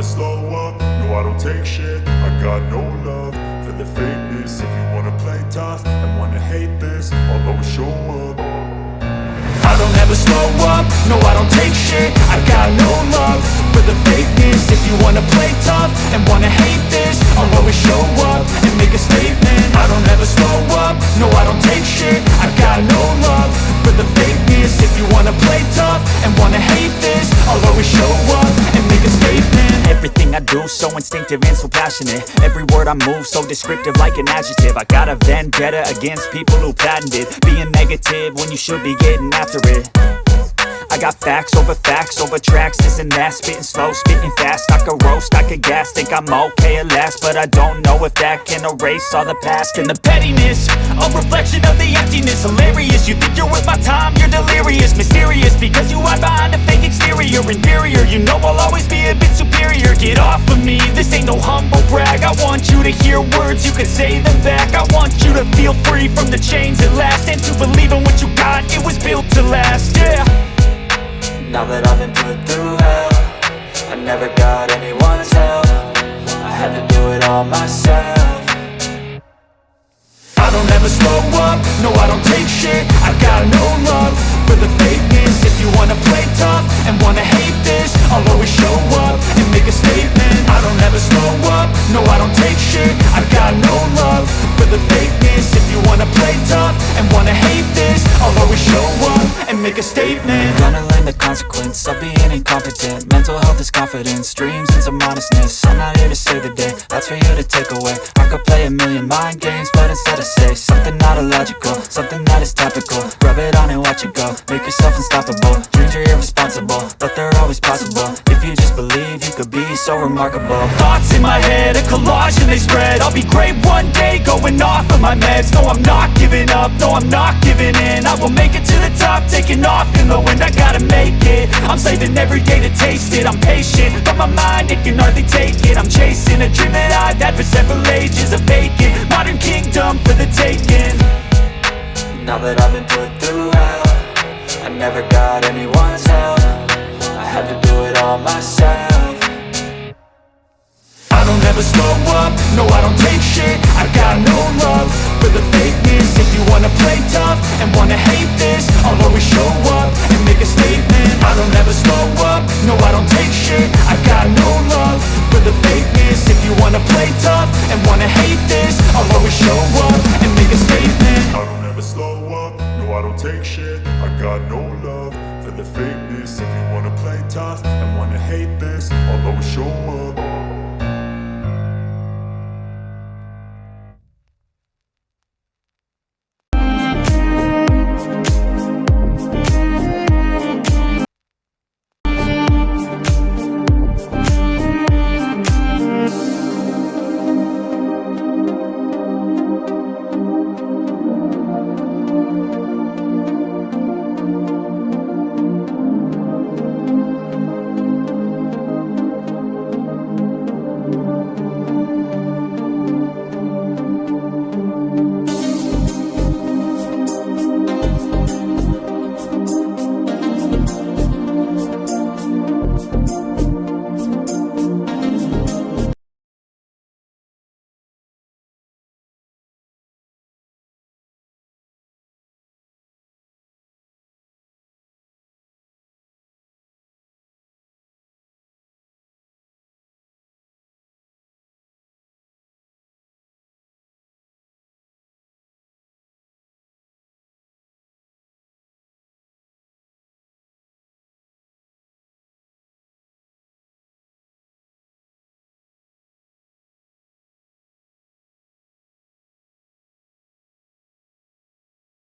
slow up, no I don't take shit. I got no love for the fakeness. If you wanna play tough and wanna hate this, I'll always show up. I don't ever slow up, no I don't take shit. I got no love for the fakeness. If you wanna play tough and wanna hate this, I'll always show up and make a statement. I don't ever slow up, no I don't take shit. I got no love for the fakeness. If you wanna play tough and wanna hate this, I'll always show up and make a statement. Everything I do so instinctive and so passionate. Every word I move so descriptive like an adjective. I got a vendetta against people who patented being negative when you should be getting after it. I got facts over tracks, this and that. Spitting slow, spitting fast, I could roast, I could gas. Think I'm okay at last, but I don't know if that can erase all the past. And the pettiness, a reflection of the emptiness. Hilarious, you think you're worth my time, you're delirious. Mysterious, because you hide behind a fake exterior. Inferior, you know I'll always be a bit superior. Get off of me, this ain't no humble brag. I want you to hear words, you can say them back. I want you to feel free from the chains at last, and to believe in what you got, it was built to last, yeah. Now that I've been put through hell, I never got anyone's help. I had to do it all myself. I don't ever slow up, no I don't take shit. I got no love for the fakeness. If you wanna play tough and wanna hate this, I'll always show up and make a statement. I don't ever slow up, no I don't take shit. I got no love for the fakeness. If you wanna play tough and wanna hate this, I'll always show up and make a statement. Gonna learn the consequence of being incompetent. Mental health is confidence, dreams and some honestness. I'm not here to save the day, that's for you to take away. I could play a million mind games, but instead I say something not illogical, something that is topical. Rub it on and watch it go, make yourself unstoppable. Dreams are irresponsible, but they're always possible. If you just believe, you could be so remarkable. Thoughts in my head, a collage and they spread. I'll be great one day, going off of my meds. No, I'm not giving up, no, I'm not giving in. I will make it to the top, taking off in the wind. I gotta make it, I'm saving every day to taste it. I'm patient, but my mind, it can hardly take it. I'm chasing a dream that I've had for several ages. A vacant, modern kingdom for the taking. Now that I've been put through hell, I never got anyone's help. I had to do it all myself. I don't ever slow up, no I don't take shit. I got no love for the fakeness. If you wanna play tough and wanna hate this, I'll always show up and make a statement. I don't ever slow up, no I don't take shit. I got no love for the fakeness. If you wanna play tough and wanna hate